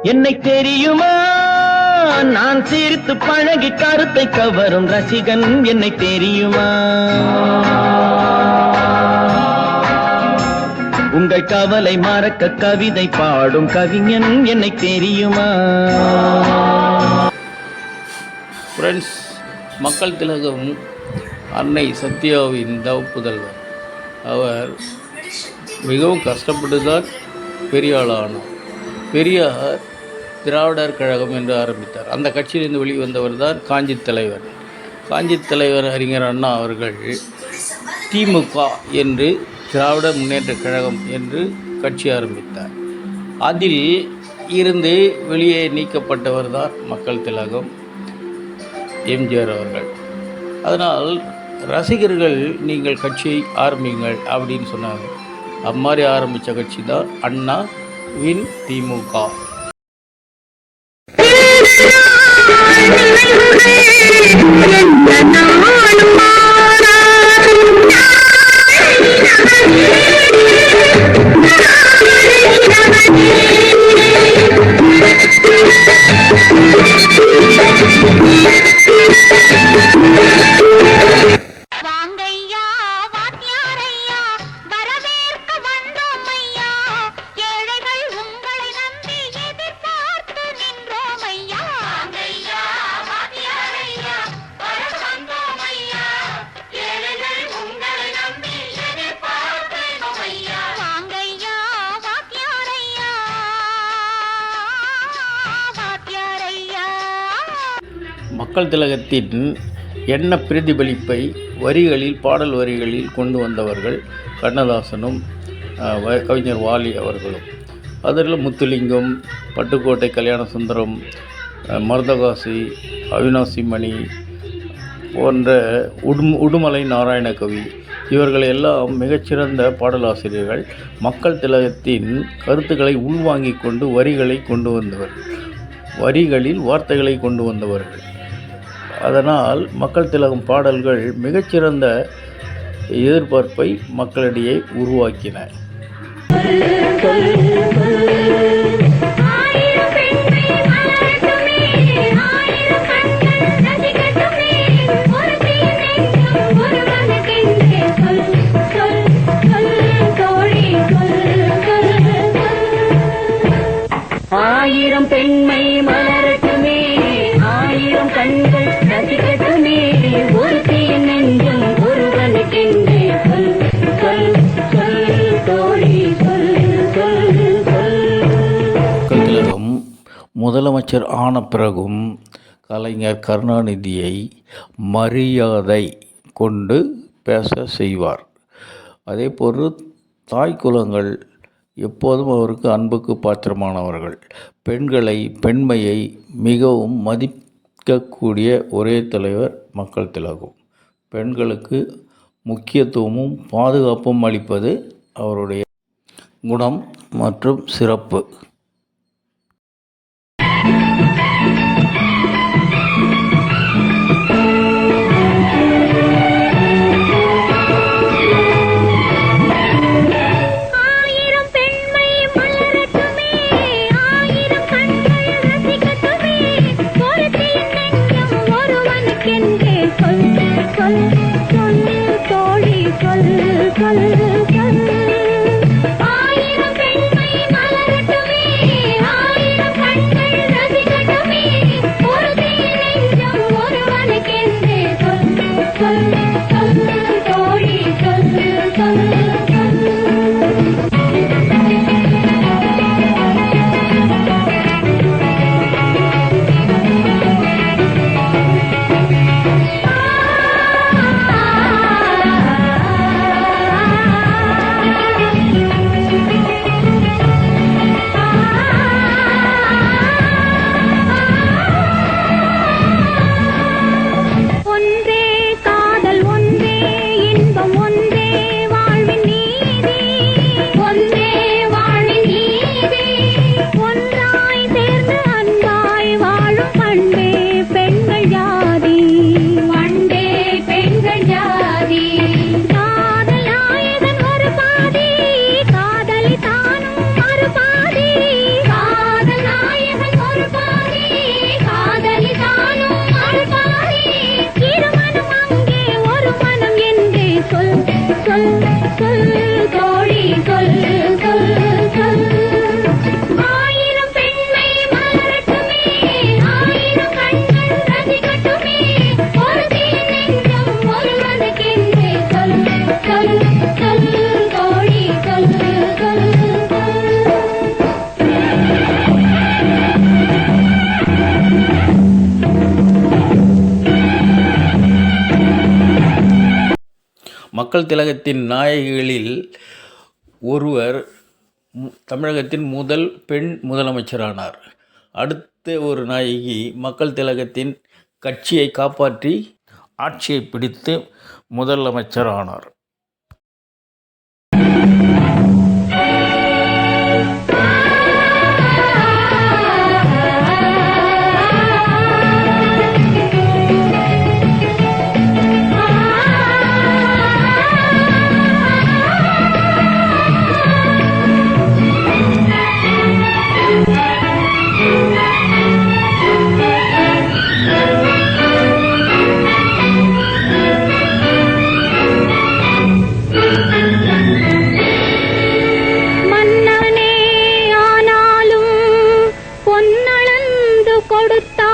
என்னை தெரியுமா, நான் சிரித்து பழகி கருத்தை கவரும் ரசிகன் என்னை தெரியுமா? உங்கள் கவலை மறக்க கவிதை பாடும் கவிஞன் என்னை தெரியுமா? ஃப்ரெண்ட்ஸ், மக்கள் திலகம் அன்னை சத்யாவின் தவப்புதல்வர். அவர் மிகவும் கஷ்டப்பட்டு தான் பெரிய ஆளானார். பெரியார் திராவிடர் கழகம் என்று ஆரம்பித்தார். அந்த கட்சியிலிருந்து வெளிவந்தவர் தான் காஞ்சி தலைவர். காஞ்சி தலைவர் அறிஞர் அண்ணா அவர்கள் திமுக என்று திராவிட முன்னேற்ற கழகம் என்று கட்சி ஆரம்பித்தார். அதில் இருந்து வெளியே நீக்கப்பட்டவர் தான் மக்கள் திலகம் எம்ஜிஆர் அவர்கள். அதனால் ரசிகர்கள் நீங்கள் கட்சியை ஆரம்பிங்கள் அப்படின்னு சொன்னாங்க. அம்மாதிரி ஆரம்பித்த கட்சி தான் அண்ணாவின் திமுக. மக்கள் திலகத்தின் எண்ண பிரதிபலிப்பை வரிகளில், பாடல் வரிகளில் கொண்டு வந்தவர்கள் கண்ணதாசனும் கவிஞர் வாலி அவர்களும். அதில் முத்துலிங்கம், பட்டுக்கோட்டை கல்யாணசுந்தரம், மருதகாசி, அவினாசி மணி போன்ற உடுமலை நாராயணகவி இவர்கள் எல்லாம் மிகச்சிறந்த பாடலாசிரியர்கள். மக்கள் திலகத்தின் கருத்துக்களை உள்வாங்கிக் கொண்டு வரிகளை கொண்டு வந்தவர்கள், வரிகளில் வார்த்தைகளை கொண்டு வந்தவர்கள். அதனால் மக்கள் திலகம் பாடல்கள் மிகச்சிறந்த எதிர்பார்ப்பை மக்களிடையே உருவாக்கின. ஆயிரம் பெண்மை மலரட்டுமே, ஆயிரம் கண்கள் ரசிக்கட்டுமே, ஒருத்தியின் நெஞ்சும் ஒருவனுக்கென்றே சொல் சொல் சொல் தோழி சொல் சொல் சொல். மக்கள் திலகம் முதலமைச்சர் ஆன பிறகும் கலைஞர் கருணாநிதியை மரியாதை கொண்டு பேச செய்வார். அதேபோல் தாய் குலங்கள் எப்போதும் அவருக்கு அன்புக்கு பாத்திரமானவர்கள். பெண்மையை மிகவும் மதிக்கக்கூடிய ஒரே தலைவர் மக்கள் திலகம். பெண்களுக்கு முக்கியத்துவமும் பாதுகாப்பும் அளிப்பது அவருடைய குணம் மற்றும் சிறப்பு. மக்கள் திலகத்தின் நாயகிகளில் ஒருவர் தமிழகத்தின் முதல் பெண் முதலமைச்சரானார். அடுத்த ஒரு நாயகி மக்கள் திலகத்தின் கட்சியை காப்பாற்றி ஆட்சியை பிடித்து முதலமைச்சரானார். மன்னனே ஆனாலும் பொன்னளந்து கொடுத்தார்.